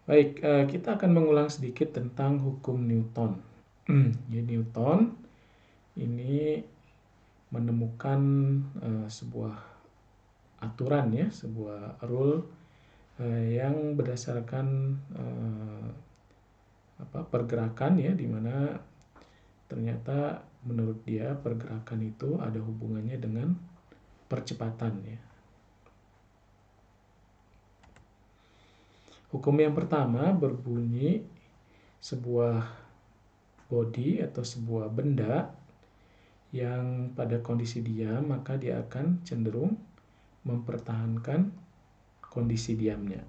Baik, kita akan mengulang sedikit tentang hukum Newton. Jadi Newton ini menemukan sebuah aturan ya, sebuah rule yang berdasarkan pergerakan ya, di mana ternyata menurut dia pergerakan itu ada hubungannya dengan percepatan ya. Hukum yang pertama berbunyi sebuah body atau sebuah benda yang pada kondisi diam, maka dia akan cenderung mempertahankan kondisi diamnya.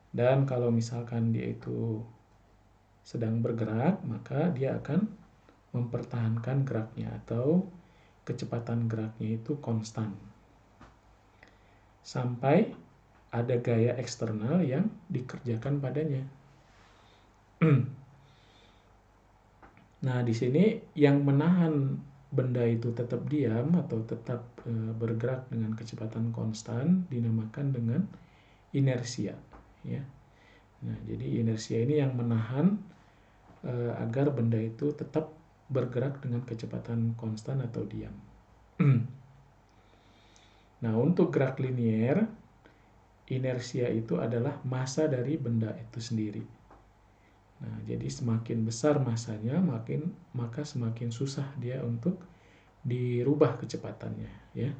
Dan kalau misalkan dia itu sedang bergerak, maka dia akan mempertahankan geraknya atau kecepatan geraknya itu konstan. Sampai ada gaya eksternal yang dikerjakan padanya. Nah, di sini yang menahan benda itu tetap diam atau tetap bergerak dengan kecepatan konstan dinamakan dengan inersia, ya. Nah, jadi inersia ini yang menahan agar benda itu tetap bergerak dengan kecepatan konstan atau diam. Nah, untuk gerak linier, inersia itu adalah massa dari benda itu sendiri. Nah, jadi semakin besar massanya, maka semakin susah dia untuk dirubah kecepatannya, ya.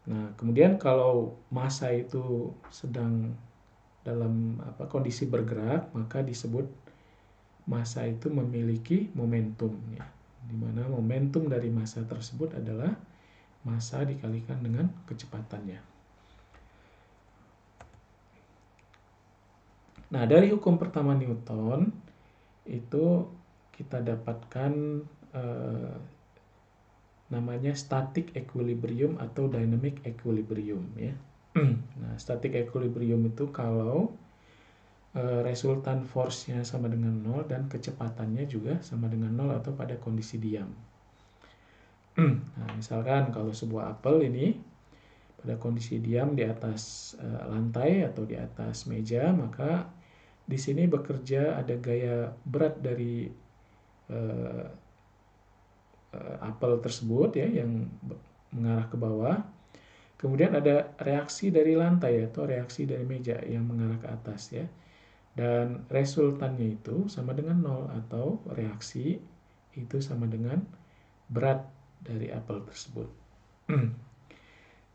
Nah, kemudian kalau massa itu sedang dalam kondisi bergerak, maka disebut massa itu memiliki momentum, ya. Di mana momentum dari massa tersebut adalah massa dikalikan dengan kecepatannya. Nah, dari hukum pertama Newton itu kita dapatkan namanya static equilibrium atau dynamic equilibrium, ya. Nah, static equilibrium itu kalau resultan force-nya sama dengan 0 dan kecepatannya juga sama dengan 0 atau pada kondisi diam. Nah, misalkan kalau sebuah apel ini pada kondisi diam di atas lantai atau di atas meja, maka di sini bekerja ada gaya berat dari apel tersebut ya, yang mengarah ke bawah. Kemudian ada reaksi dari lantai atau reaksi dari meja yang mengarah ke atas ya. Dan resultannya itu sama dengan 0 atau reaksi itu sama dengan berat dari apel tersebut.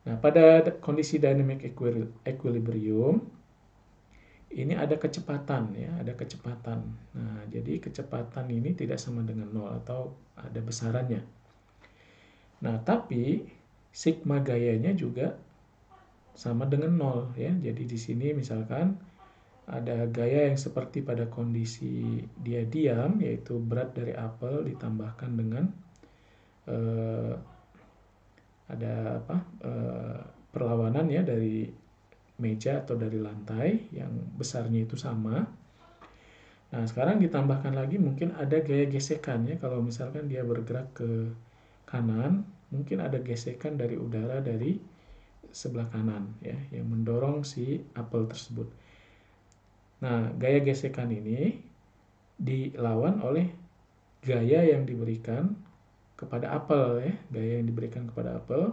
Nah, pada kondisi dynamic equilibrium ini ada kecepatan ya, ada kecepatan. Nah, jadi kecepatan ini tidak sama dengan 0 atau ada besarannya. Nah, tapi sigma gayanya juga sama dengan 0 ya. Jadi di sini misalkan ada gaya yang seperti pada kondisi dia diam, yaitu berat dari apel ditambahkan dengan ada perlawanan ya dari meja atau dari lantai yang besarnya itu sama. Nah, sekarang ditambahkan lagi mungkin ada gaya gesekan ya. Kalau misalkan dia bergerak ke kanan, mungkin ada gesekan dari udara dari sebelah kanan ya yang mendorong si apel tersebut. Nah, gaya gesekan ini dilawan oleh gaya yang diberikan kepada apel ya, gaya yang diberikan kepada apel.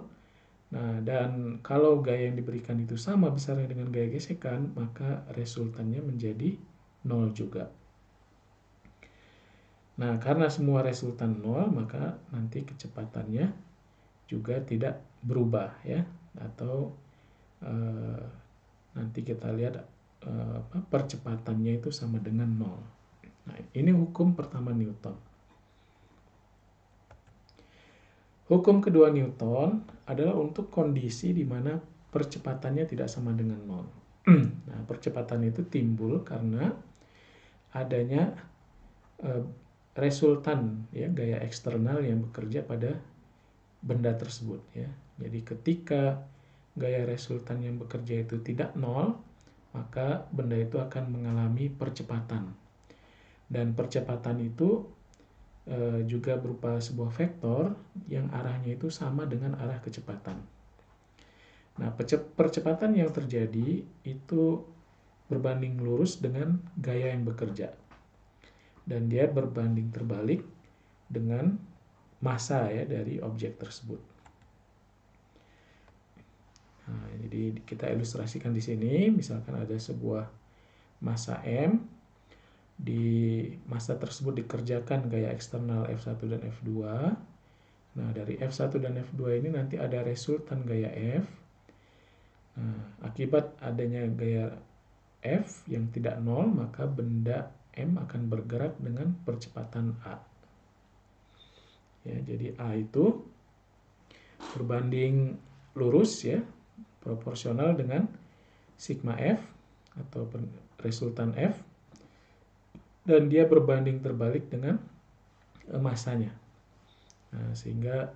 Nah, dan kalau gaya yang diberikan itu sama besarnya dengan gaya gesekan, maka resultannya menjadi 0 juga. Nah, karena semua resultan 0, maka nanti kecepatannya juga tidak berubah ya, atau nanti kita lihat percepatannya itu sama dengan 0. Nah, ini hukum pertama Newton. Hukum kedua Newton adalah untuk kondisi di mana percepatannya tidak sama dengan 0. Nah, percepatan itu timbul karena adanya resultan ya, gaya eksternal yang bekerja pada benda tersebut ya. Jadi ketika gaya resultan yang bekerja itu tidak 0, maka benda itu akan mengalami percepatan. Dan percepatan itu juga berupa sebuah vektor yang arahnya itu sama dengan arah kecepatan. Nah, percepatan yang terjadi itu berbanding lurus dengan gaya yang bekerja. Dan dia berbanding terbalik dengan massa ya dari objek tersebut. Nah, jadi kita ilustrasikan di sini, misalkan ada sebuah massa M, di massa tersebut dikerjakan gaya eksternal F1 dan F2. Nah, dari F1 dan F2 ini nanti ada resultan gaya F. Nah, akibat adanya gaya F yang tidak nol, maka benda M akan bergerak dengan percepatan A. Ya, jadi A itu berbanding lurus ya, proporsional dengan sigma F atau resultan F, dan dia berbanding terbalik dengan massanya. Nah, sehingga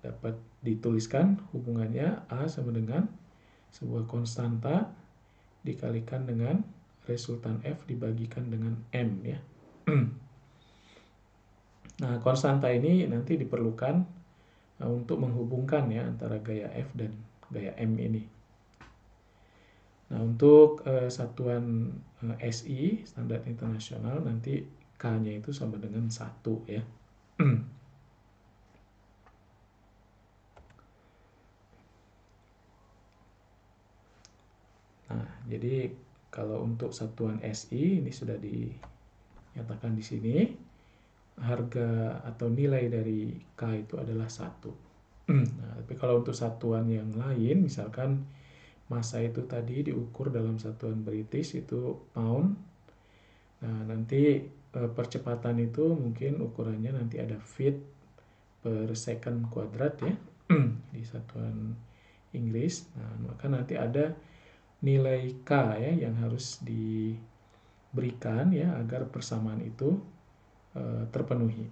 dapat dituliskan hubungannya A sama dengan sebuah konstanta dikalikan dengan resultan F dibagikan dengan M ya. Nah, konstanta ini nanti diperlukan untuk menghubungkan ya antara gaya F dan gaya M ini. Nah, untuk satuan SI, standar internasional, nanti K-nya itu sama dengan 1 ya. Nah, jadi kalau untuk satuan SI ini sudah dinyatakan di sini, harga atau nilai dari K itu adalah 1. Nah, tapi kalau untuk satuan yang lain, misalkan massa itu tadi diukur dalam satuan British itu pound. Nah, nanti percepatan itu mungkin ukurannya nanti ada feet per second kuadrat ya di satuan Inggris. Nah, maka nanti ada nilai K ya yang harus diberikan ya agar persamaan itu terpenuhi.